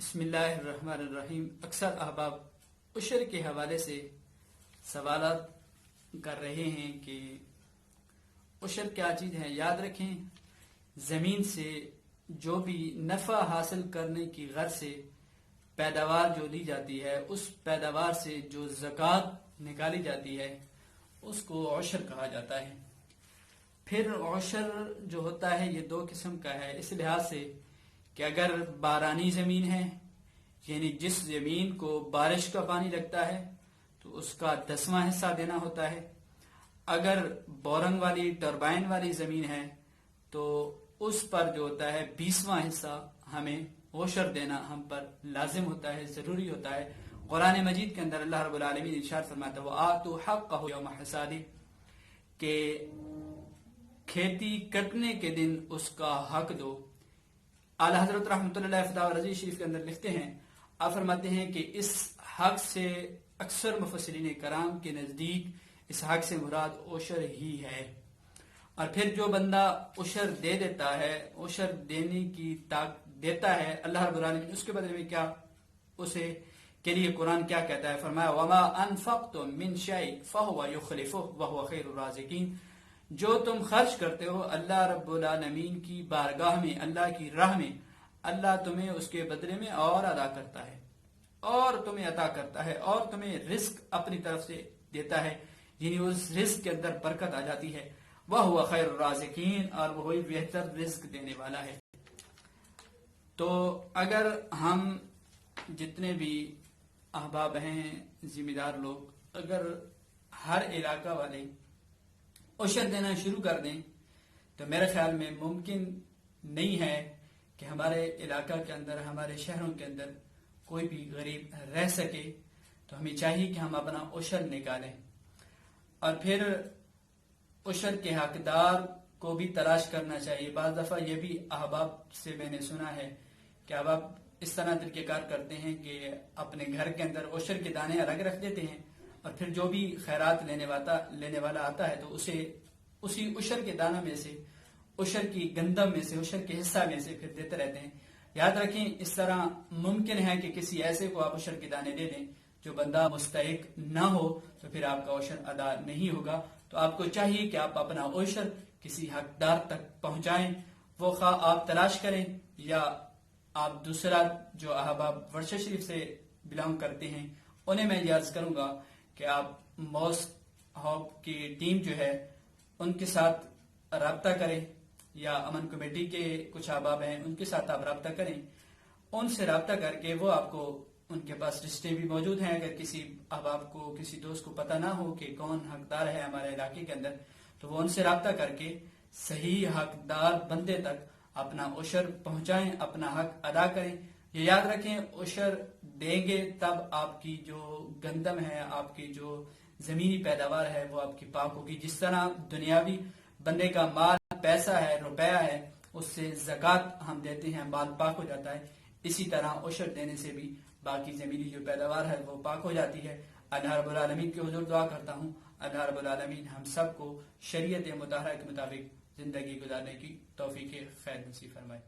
بسم اللہ الرحمن الرحیم۔ اکثر احباب عشر کے حوالے سے سوالات کر رہے ہیں کہ عشر کیا چیز ہے۔ یاد رکھیں، زمین سے جو بھی نفع حاصل کرنے کی غرض سے پیداوار جو لی جاتی ہے، اس پیداوار سے جو زکوٰۃ نکالی جاتی ہے اس کو عشر کہا جاتا ہے۔ پھر عشر جو ہوتا ہے یہ دو قسم کا ہے، اس لحاظ سے کہ اگر بارانی زمین ہے، یعنی جس زمین کو بارش کا پانی لگتا ہے، تو اس کا 10واں حصہ دینا ہوتا ہے۔ اگر بورنگ والی ٹربائن والی زمین ہے تو اس پر جو ہوتا ہے 20واں حصہ ہمیں عشر دینا ہم پر لازم ہوتا ہے، ضروری ہوتا ہے۔ قرآن مجید کے اندر اللہ رب العالمین ارشاد فرماتا ہے وَآتُوا حَقَّهُ يَوْمَ حَصَادِهِ، کہ کھیتی کٹنے کے دن اس کا حق دو۔ اعلی حضرت رحمۃ اللہ فتح رضی شریف کے اندر لکھتے ہیں، آپ فرماتے ہیں کہ اس حق سے اکثر مفسرین کرام کے نزدیک اس حق سے مراد عشر ہی ہے۔ اور پھر جو بندہ عشر دے دیتا ہے، عشر دینے کی دیتا ہے اللہ رب العالمین، اس کے بدلے میں کیا اسے کے لیے قرآن کیا کہتا ہے؟ فرمایا وَمَا أَنفَقْتُم مِّن شَيْءٍ فَهُوَ يُخْلِفُهُ وَهُوَ خَيْرُ الرَّازِقِينَ، جو تم خرچ کرتے ہو اللہ رب العالمین کی بارگاہ میں، اللہ کی راہ میں، اللہ تمہیں اس کے بدلے میں اور ادا کرتا ہے، اور تمہیں عطا کرتا ہے، اور تمہیں رزق اپنی طرف سے دیتا ہے، یعنی اس رزق کے اندر برکت آ جاتی ہے۔ وَهُوَ خَيْرُ الرَّازِقِينَ، اور وہی بہتر رزق دینے والا ہے۔ تو اگر ہم جتنے بھی احباب ہیں، ذمہ دار لوگ، اگر ہر علاقہ والے عشر دینا شروع کر دیں تو میرے خیال میں ممکن نہیں ہے کہ ہمارے علاقہ کے اندر، ہمارے شہروں کے اندر کوئی بھی غریب رہ سکے۔ تو ہمیں چاہیے کہ ہم اپنا عشر نکالیں، اور پھر عشر کے حقدار کو بھی تلاش کرنا چاہیے۔ بعض دفعہ یہ بھی احباب سے میں نے سنا ہے کہ احباب اس طرح طریقہ کار کرتے ہیں کہ اپنے گھر کے اندر عشر کے دانے الگ رکھ دیتے ہیں، اور پھر جو بھی خیرات لینے والا آتا ہے تو اسے اسی عشر کے دانوں میں سے، عشر کی گندم میں سے، عشر کے حصہ میں سے پھر دیتے رہتے ہیں۔ یاد رکھیں، اس طرح ممکن ہے کہ کسی ایسے کو آپ عشر کے دانے دے دیں جو بندہ مستحق نہ ہو، تو پھر آپ کا عشر ادا نہیں ہوگا۔ تو آپ کو چاہیے کہ آپ اپنا عشر کسی حقدار تک پہنچائیں، وہ خواہ آپ تلاش کریں یا آپ دوسرا جو احباب ورشہ شریف سے بلانگ کرتے ہیں انہیں میں یہ عرض کروں گا کہ آپ موسک ہاپ کی ٹیم جو ہے ان کے ساتھ رابطہ کریں، یا امن کمیٹی کے کچھ احباب ہیں ان کے ساتھ آپ رابطہ کریں، ان سے رابطہ کر کے وہ آپ کو، ان کے پاس رشتے بھی موجود ہیں، اگر کسی احباب کو، کسی دوست کو پتہ نہ ہو کہ کون حقدار ہے ہمارے علاقے کے اندر، تو وہ ان سے رابطہ کر کے صحیح حقدار بندے تک اپنا عشر پہنچائیں، اپنا حق ادا کریں۔ یہ یاد رکھیں، عشر دیں گے تب آپ کی جو گندم ہے، آپ کی جو زمینی پیداوار ہے وہ آپ کی پاک ہوگی۔ جس طرح دنیاوی بندے کا مال پیسہ ہے، روپیہ ہے، اس سے زکوٰۃ ہم دیتے ہیں، مال پاک ہو جاتا ہے، اسی طرح عشر دینے سے بھی باقی زمینی جو پیداوار ہے وہ پاک ہو جاتی ہے۔ اللہ رب العالمین کے حضور دعا کرتا ہوں اللہ رب العالمین ہم سب کو شریعت مطہرہ کے مطابق زندگی گزارنے کی توفیق خیر نصیب فرمائے۔